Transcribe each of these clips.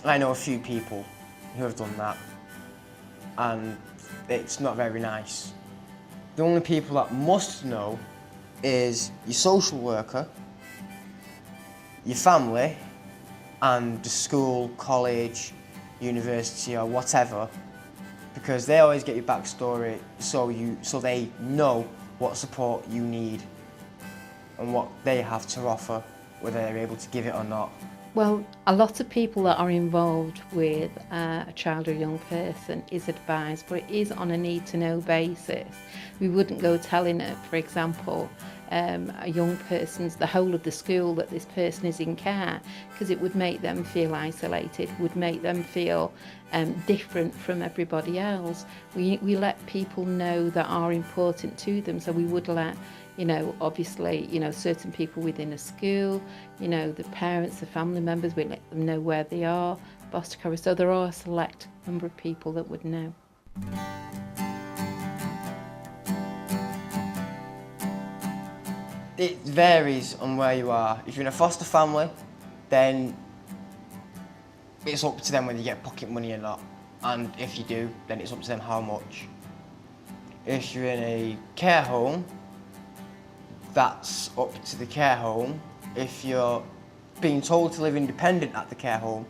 I know a few people who have done that, and it's not very nice. The only people that must know is your social worker, your family, and the school, college, university or whatever, because they always get your backstory so they know what support you need and what they have to offer, whether they're able to give it or not. Well, a lot of people that are involved with a child or young person is advised, but it is on a need-to-know basis. We wouldn't go telling it, for example, a young person's the whole of the school that this person is in care, because it would make them feel isolated, would make them feel different from everybody else. We let people know that are important to them, so we would let, obviously, certain people within a school, the parents, the family members, we let them know where they are, foster carers. So there are a select number of people that would know. It varies on where you are. If you're in a foster family, then it's up to them whether you get pocket money or not. And if you do, then it's up to them how much. If you're in a care home, that's up to the care home. If you're being told to live independent at the care home,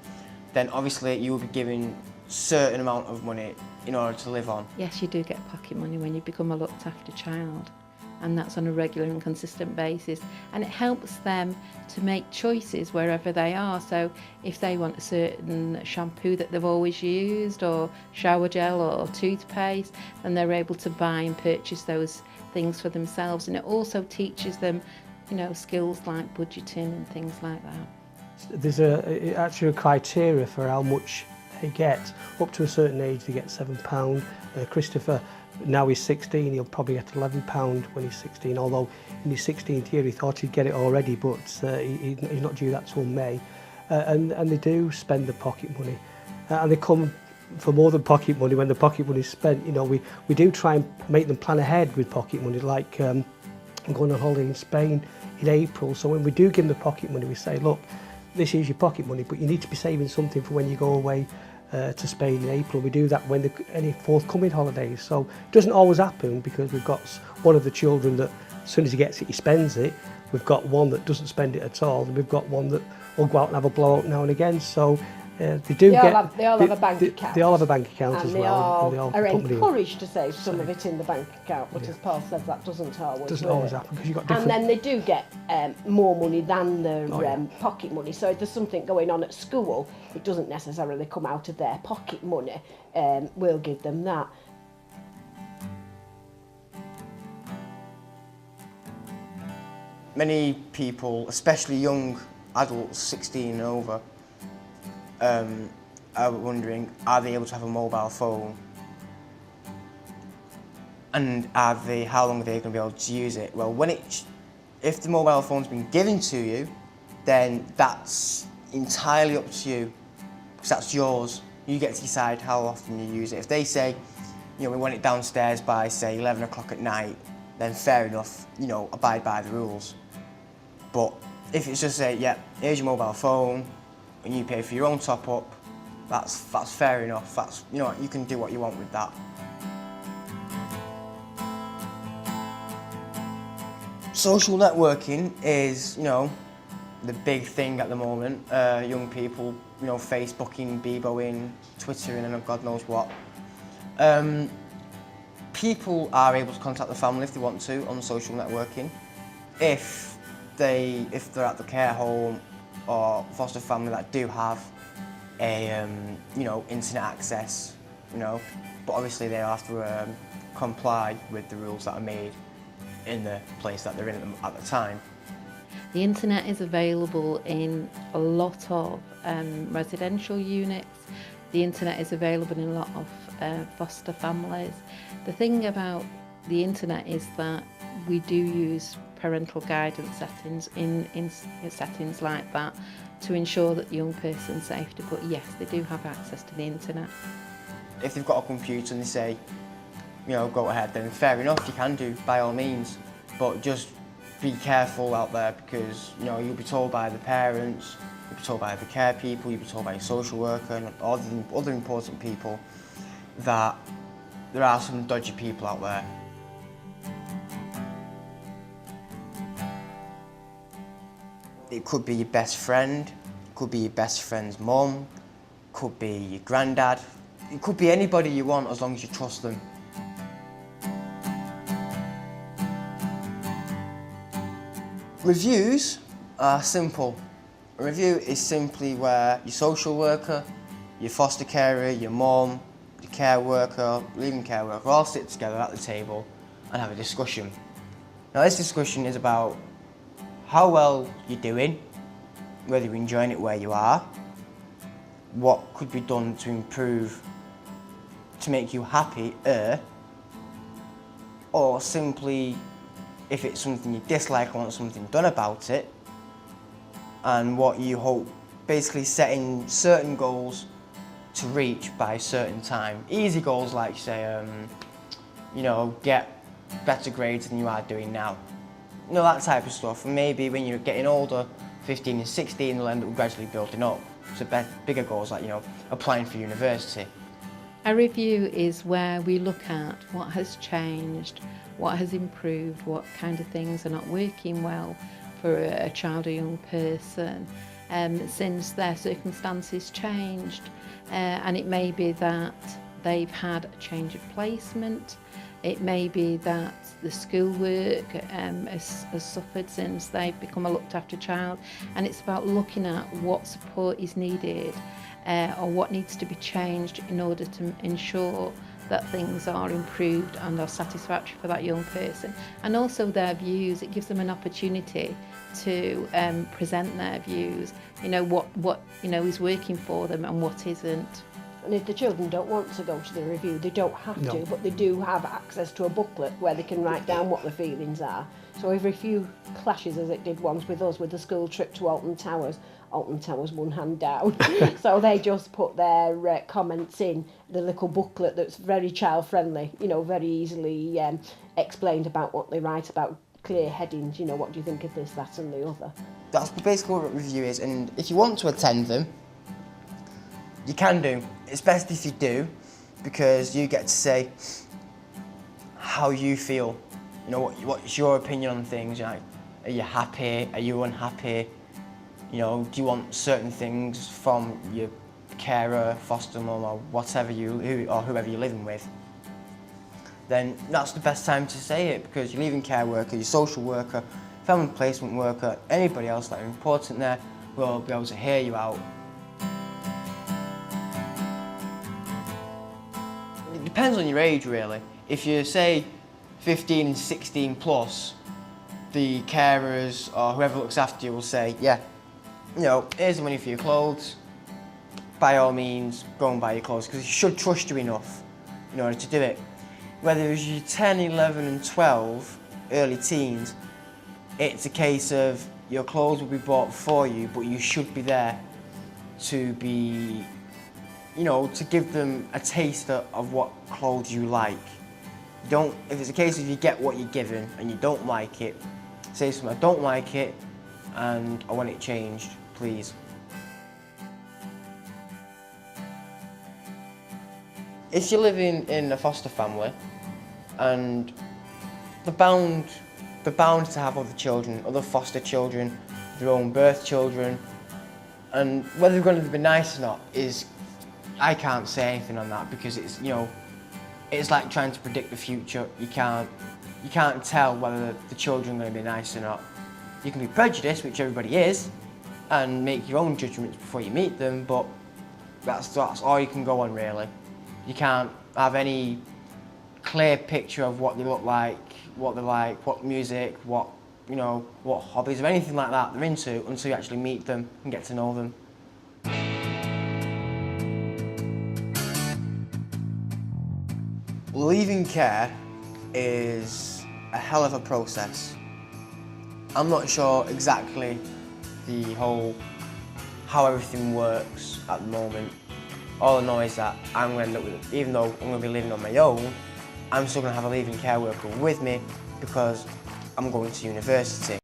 then obviously you will be given a certain amount of money in order to live on. Yes, you do get pocket money when you become a looked after child, and that's on a regular and consistent basis, and it helps them to make choices wherever they are. So if they want a certain shampoo that they've always used, or shower gel or toothpaste, then they're able to buy and purchase those things for themselves. And it also teaches them skills like budgeting and things like that. There's actually a criteria for how much they get. Up to a certain age they get £7. Christopher, now he's 16, he'll probably get £11 when he's 16, although in his 16th year he thought he'd get it already, but he's not due that till May. And they do spend the pocket money, and they come for more than pocket money. When the pocket money is spent, we do try and make them plan ahead with pocket money, like I'm going on holiday in Spain in April, so when we do give them the pocket money, we say, look, this is your pocket money, but you need to be saving something for when you go away to Spain in April. We do that when any forthcoming holidays. So it doesn't always happen, because we've got one of the children that as soon as he gets it, he spends it. We've got one that doesn't spend it at all, and we've got one that will go out and have a blowout now and again. So they all have a bank account. They all have a bank account as well. And they all are encouraged to save some of it in the bank account, but as Paul says, that doesn't always happen, because you've got different... And then they do get more money than their pocket money. So if there's something going on at school, it doesn't necessarily come out of their pocket money. We'll give them that. Many people, especially young adults, 16 and over, are wondering, are they able to have a mobile phone? And how long are they going to be able to use it? Well, if the mobile phone's been given to you, then that's entirely up to you, because that's yours. You get to decide how often you use it. If they say, we want it downstairs by, say, 11 o'clock at night, then fair enough, abide by the rules. But if it's just say, yeah, here's your mobile phone, and you pay for your own top-up, that's fair enough. That's, you can do what you want with that. Social networking is, the big thing at the moment. Young people, Facebooking, Beboing, Twittering, and God knows what. People are able to contact the family if they want to on social networking. If they're at the care home or foster family that do have a internet access, but obviously they have to comply with the rules that are made in the place that they're in at the time. The internet is available in a lot of residential units. The internet is available in a lot of foster families. The thing about the internet is that we do use parental guidance settings in settings like that to ensure that the young person's safety, but yes, they do have access to the internet. If they've got a computer and they say, go ahead, then fair enough, you can do, by all means, but just be careful out there, because you'll be told by the parents you'll be told by the care people, you'll be told by your social worker and all the other important people that there are some dodgy people out there. It could be your best friend, it could be your best friend's mum, it could be your granddad, it could be anybody you want as long as you trust them. Reviews are simple. A review is simply where your social worker, your foster carer, your mum, your care worker, leaving care worker all sit together at the table and have a discussion. Now this discussion is about how well you're doing, whether you're enjoying it where you are, what could be done to improve, to make you happier, or simply if it's something you dislike and want something done about it, and what you hope, basically setting certain goals to reach by a certain time. Easy goals like say, get better grades than you are doing now. That type of stuff. And maybe when you're getting older, 15 and 16, they'll end up gradually building up. So bigger goals like, applying for university. A review is where we look at what has changed, what has improved, what kind of things are not working well for a child or young person since their circumstances changed. And it may be that they've had a change of placement. It may be that the schoolwork has suffered since they've become a looked after child, and it's about looking at what support is needed or what needs to be changed in order to ensure that things are improved and are satisfactory for that young person. And also their views, it gives them an opportunity to present their views, what is working for them and what isn't. And if the children don't want to go to the review, they don't have to, but they do have access to a booklet where they can write down what the feelings are. So every few clashes, as it did once with us, with the school trip to Alton Towers one hand down. So they just put their comments in the little booklet that's very child friendly, very easily explained about what they write about, clear headings, what do you think of this, that and the other. That's basically what a review is, and if you want to attend them, you can do. It's best if you do, because you get to say how you feel. What's your opinion on things? Are you happy? Are you unhappy? Do you want certain things from your carer, foster mum, or whoever you're living with? Then that's the best time to say it, because your leaving care worker, your social worker, family placement worker, anybody else that are important there will be able to hear you out. It depends on your age, really. If you say 15 and 16 plus, the carers or whoever looks after you will say, here's the money for your clothes. By all means, go and buy your clothes, because you should trust you enough in order to do it. Whether it's you're 10, 11 and 12, early teens, it's a case of your clothes will be bought for you, but you should be there to be, to give them a taste of what clothes you like. If it's a case of you get what you're given and you don't like it, say something, I don't like it and I want it changed, please. If you're living in a foster family and they're bound to have other children, other foster children, their own birth children, and whether they're going to be nice or not I can't say anything on that, because it's like trying to predict the future. You can't tell whether the children are going to be nice or not. You can be prejudiced, which everybody is, and make your own judgments before you meet them, but that's all you can go on, really. You can't have any clear picture of what they look like, what they like, what music, what hobbies or anything like that they're into until you actually meet them and get to know them. Leaving care is a hell of a process. I'm not sure exactly how everything works at the moment. All I know is that I'm going to end up with, even though I'm going to be living on my own, I'm still going to have a leaving care worker with me because I'm going to university.